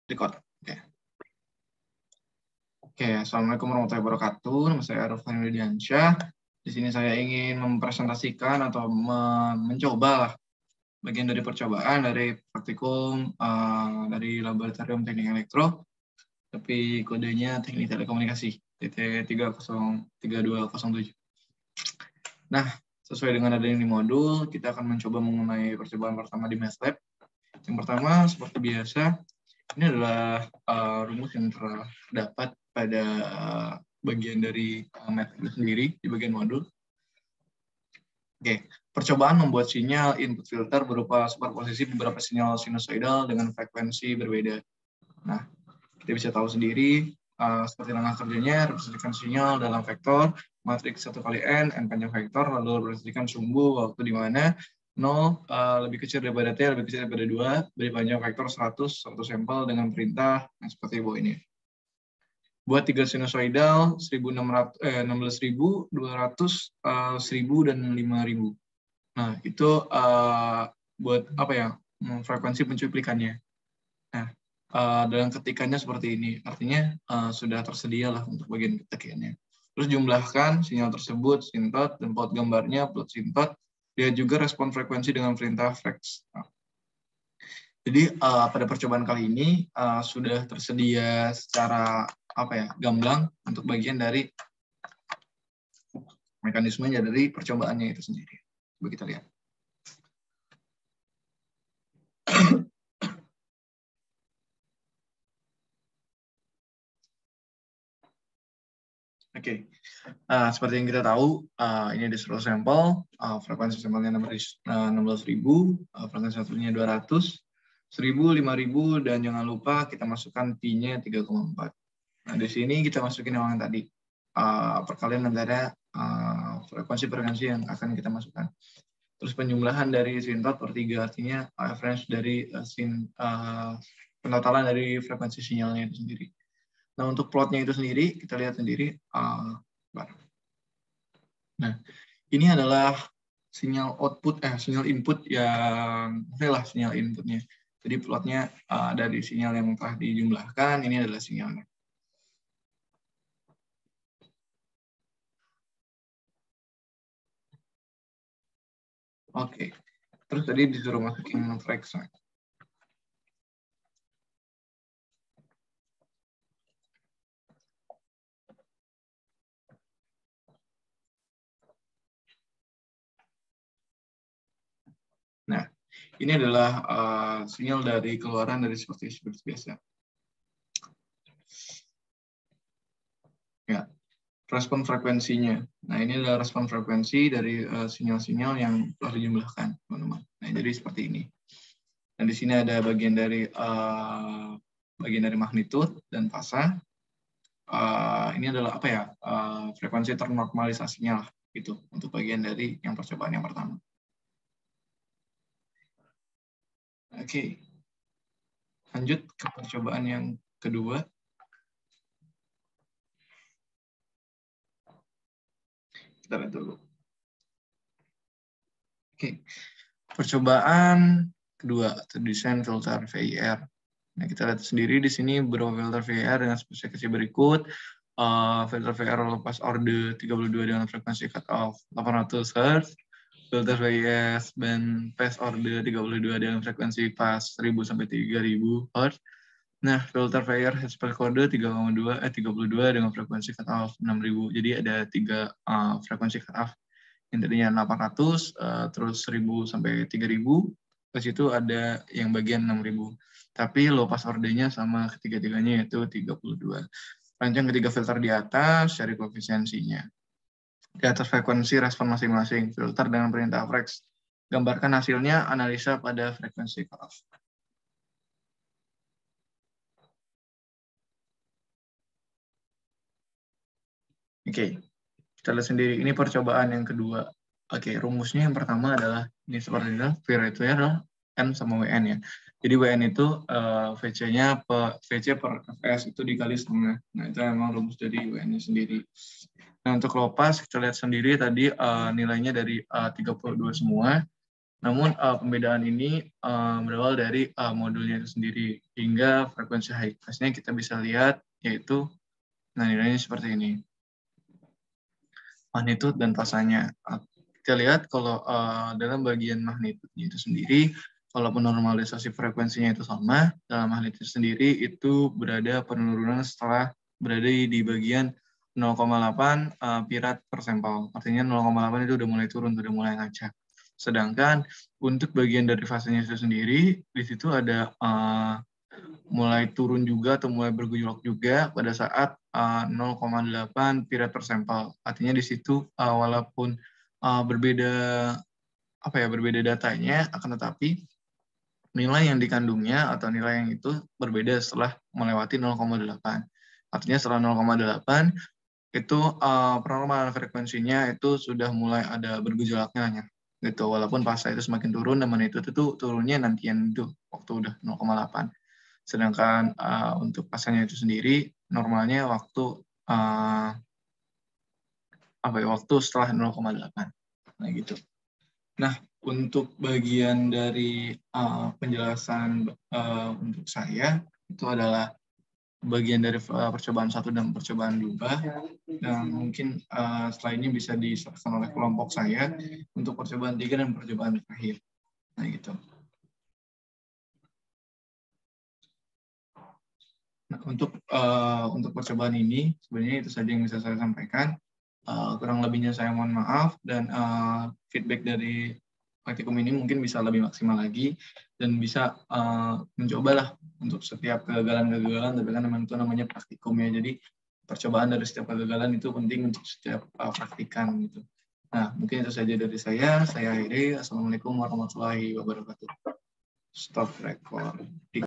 Record. Oke, Assalamualaikum warahmatullahi wabarakatuh. Nama saya Arifan Widiansyah. Di sini saya ingin mempresentasikan atau mencoba lah bagian dari percobaan dari praktikum dari Laboratorium Teknik Elektro, tapi kodenya Teknik Telekomunikasi TT303207. Nah, sesuai dengan adanya di modul, kita akan mencoba mengenai percobaan pertama di MATLAB. Yang pertama, seperti biasa, ini adalah rumus yang terdapat pada bagian dari MATLAB sendiri di bagian modul. Oke, percobaan membuat sinyal input filter berupa superposisi beberapa sinyal sinusoidal dengan frekuensi berbeda. Nah, kita bisa tahu sendiri seperti langkah kerjanya, representasikan sinyal dalam vektor, matriks 1 kali n panjang vektor, lalu representasikan sumbu waktu di mana 0 lebih kecil daripada T, lebih kecil daripada 2, beri panjang vektor 100, satu sampel dengan perintah, seperti bawah ini. Buat 3 sinusoidal, 16.000, 200, 1.000, dan 5.000. Nah, itu buat apa ya, frekuensi pencuplikannya. Nah, dalam ketikannya seperti ini, artinya sudah tersedia lah untuk bagian ketikannya. Terus jumlahkan sinyal tersebut, sintot, dan plot gambarnya, plot sintot. Dia juga respon frekuensi dengan perintah frex. Nah, jadi pada percobaan kali ini sudah tersedia secara gamblang untuk bagian dari mekanismenya dari percobaannya itu sendiri. Coba kita lihat. Oke, seperti yang kita tahu, ini ada 100 sampel, frekuensi sampelnya 16.000, frekuensi satunya 200, 1.000, 5.000, dan jangan lupa kita masukkan pi-nya 3,4. Nah, di sini kita masukin yang tadi, perkalian antara frekuensi yang akan kita masukkan. Terus penjumlahan dari sintot per 3, artinya average dari pentotalan dari frekuensi sinyalnya itu sendiri. Nah, untuk plotnya itu sendiri, kita lihat sendiri. Nah, ini adalah sinyal output, sinyal input yang, sinyal inputnya. Jadi plotnya dari sinyal yang telah dijumlahkan, ini adalah sinyalnya. Oke, terus tadi disuruh masukin frex. Nah, ini adalah sinyal dari keluaran dari seperti biasa. Ya, respon frekuensinya. Nah, ini adalah respon frekuensi dari sinyal-sinyal yang telah dijumlahkan, teman-teman. Nah, jadi seperti ini. Dan di sini ada bagian dari magnitud dan fasa. Ini adalah frekuensi ternormalisasinya lah, gitu, untuk bagian dari yang percobaan yang pertama. Oke, lanjut ke percobaan yang kedua. Kita lihat dulu. Oke, percobaan kedua, desain filter VIR. Nah, kita lihat sendiri di sini beberapa filter VIR dengan spesifikasi berikut. Filter VIR lepas order 32 dengan frekuensi cutoff 800 Hz. Filter VIS band pass order 32 dengan frekuensi pas 1000 sampai 3000 Hz. Nah, filter VIR headspec kode 32 dengan frekuensi cutoff 6000. Jadi ada 3 frekuensi cutoff. Yang tadinya 800, terus 1000 sampai 3000. Terus itu ada yang bagian 6000. Tapi low pass ordernya sama ketiga-tiganya yaitu 32. Rancang ketiga filter di atas, cari koefisiensinya. Di atas frekuensi respon masing-masing, filter dengan perintah frex. Gambarkan hasilnya, analisa pada frekuensi cutoff. Oke, kita lihat sendiri. Ini percobaan yang kedua. Oke, rumusnya yang pertama adalah, ini seperti ini, V itu adalah N sama WN ya. Jadi WN itu VC-nya VC per Fs itu dikali setengah. Nah, itu memang rumus dari WN-nya sendiri. Nah, untuk low pass, kita lihat sendiri tadi nilainya dari 32 semua. Namun pembedaan ini berawal dari modulnya itu sendiri, hingga frekuensi high pass-nya kita bisa lihat, yaitu nilainya seperti ini. Magnitude dan fasanya. Kita lihat kalau dalam bagian magnitude itu sendiri, walaupun normalisasi frekuensinya itu sama, dalam magnitude sendiri itu berada penurunan setelah berada di bagian 0,8 pirat per sampel. Artinya 0,8 itu udah mulai turun, udah mulai ngacak. Sedangkan untuk bagian dari fasenya itu sendiri, di situ ada mulai turun juga atau mulai bergejolak juga pada saat 0,8 pirat per sampel. Artinya di situ walaupun berbeda berbeda datanya, akan tetapi nilai yang dikandungnya atau nilai yang itu berbeda setelah melewati 0,8. Artinya setelah 0,8 itu penormalan frekuensinya itu sudah mulai ada bergejolaknya gitu. Walaupun pasca itu semakin turun, dan itu turunnya nantian itu waktu udah 0,8. Sedangkan untuk pasarnya itu sendiri normalnya waktu waktu setelah 0,8. Nah gitu. Nah, untuk bagian dari penjelasan untuk saya itu adalah bagian dari percobaan 1 dan percobaan 2, dan mungkin setelah ini bisa diserahkan oleh kelompok saya untuk percobaan 3 dan percobaan terakhir. Nah gitu. Nah, untuk percobaan ini sebenarnya itu saja yang bisa saya sampaikan. Kurang lebihnya saya mohon maaf, dan feedback dari praktikum ini mungkin bisa lebih maksimal lagi dan bisa mencobalah untuk setiap kegagalan-kegagalan, tapi kan memang itu namanya praktikum ya. Jadi percobaan dari setiap kegagalan itu penting untuk setiap praktikan gitu. Nah, mungkin itu saja dari saya. Saya akhiri. Assalamualaikum warahmatullahi wabarakatuh. Stop record.